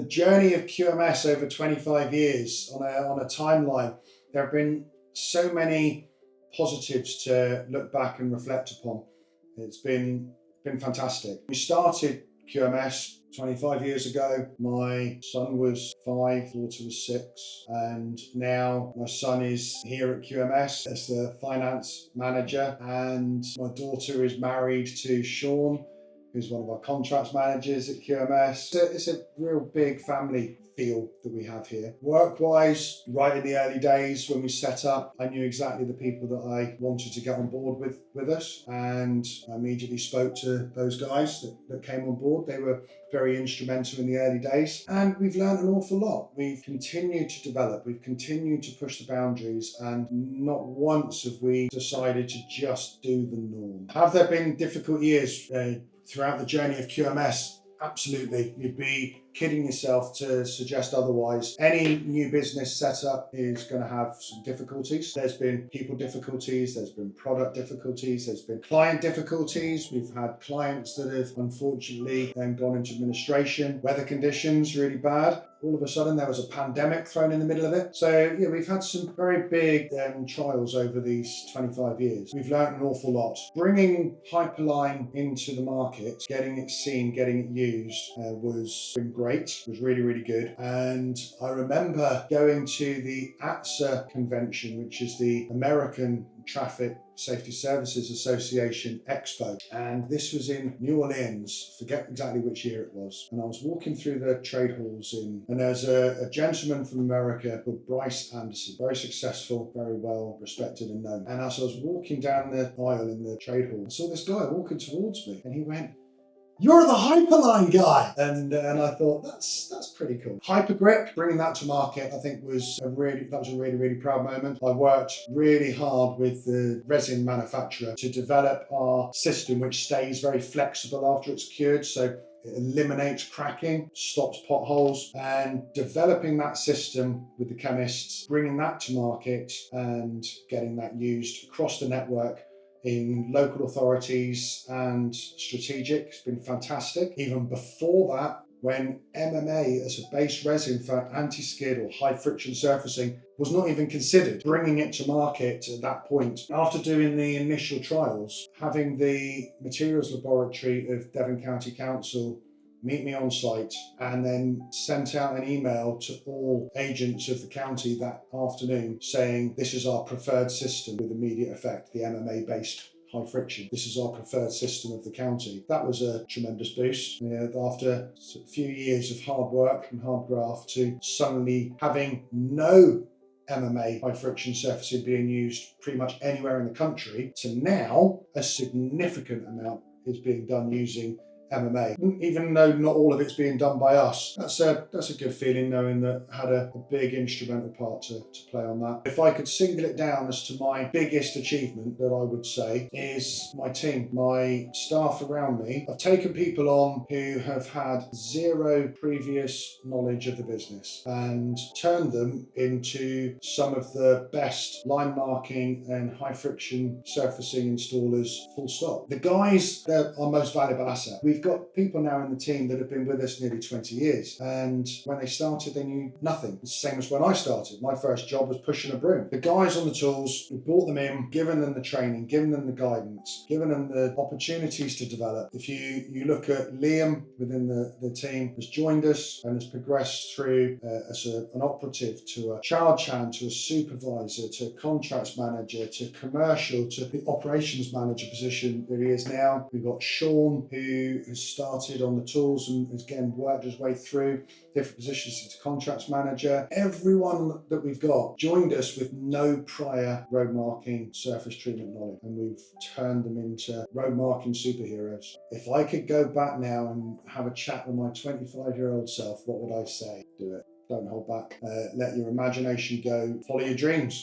The journey of QMS over 25 years on a timeline, there have been so many positives to look back and reflect upon. It's been fantastic. We started QMS 25 years ago. My son was 5, daughter was 6, and now my son is here at QMS as the finance manager, and my daughter is married to Sean, who's one of our contracts managers at QMS. It's a real big family feel that we have here. Work-wise, right in the early days when we set up, I knew exactly the people that I wanted to get on board with us, and I immediately spoke to those guys that came on board. They were very instrumental in the early days, and we've learned an awful lot. We've continued to develop, we've continued to push the boundaries, and not once have we decided to just do the norm. Have there been difficult years throughout the journey of QMS? Absolutely. You'd be kidding yourself to suggest otherwise. Any new business setup is going to have some difficulties. There's been people difficulties, there's been product difficulties, there's been client difficulties. We've had clients that have unfortunately then gone into administration. Weather conditions really bad. All of a sudden there was a pandemic thrown in the middle of it. So yeah, we've had some very big trials over these 25 years. We've learned an awful lot. Bringing Hyperline into the market, getting it seen, getting it used was been great, was really, really good. And I remember going to the ATSA convention, which is the American Traffic Safety Services Association Expo, and this was in New Orleans, forget exactly which year it was, and I was walking through the trade halls and there's a gentleman from America called Bryce Anderson, very successful, very well respected and known, and as I was walking down the aisle in the trade hall, I saw this guy walking towards me, and he went, "You're the Hyperline guy!" And I thought, that's pretty cool. Hypergrip, bringing that to market, I think was a really proud moment. I worked really hard with the resin manufacturer to develop our system, which stays very flexible after it's cured. So it eliminates cracking, stops potholes, and developing that system with the chemists, bringing that to market and getting that used across the network in local authorities and strategic. It's been fantastic. Even before that, when MMA as a base resin for anti-skid or high friction surfacing was not even considered, bringing it to market at that point. After doing the initial trials, having the materials laboratory of Devon County Council meet me on site and then sent out an email to all agents of the county that afternoon saying this is our preferred system with immediate effect, the MMA based high friction. This is our preferred system of the county. That was a tremendous boost. After a few years of hard work and hard graft to suddenly having no MMA high friction surfacing being used pretty much anywhere in the country to now a significant amount is being done using MMA, even though not all of it's being done by us. That's a good feeling, knowing that I had a big instrumental part to play on that. If I could single it down as to my biggest achievement, that I would say is my team, my staff around me. I've taken people on who have had zero previous knowledge of the business and turned them into some of the best line marking and high friction surfacing installers, full stop. The guys, they're our most valuable asset. We've got people now in the team that have been with us nearly 20 years, and when they started they knew nothing. It's the same as when I started. My first job was pushing a broom. The guys on the tools, we brought them in, given them the training, given them the guidance, given them the opportunities to develop. If you look at Liam within the team, has joined us and has progressed through as an operative to a charge hand to a supervisor to a contracts manager to commercial to the operations manager position that he is now. We've got Sean, who has started on the tools and has again worked his way through different positions into contracts manager. Everyone that we've got joined us with no prior road marking surface treatment knowledge, and we've turned them into road marking superheroes. If I could go back now and have a chat with my 25-year-old self, what would I say? Do it. Don't hold back. Let your imagination go. Follow your dreams.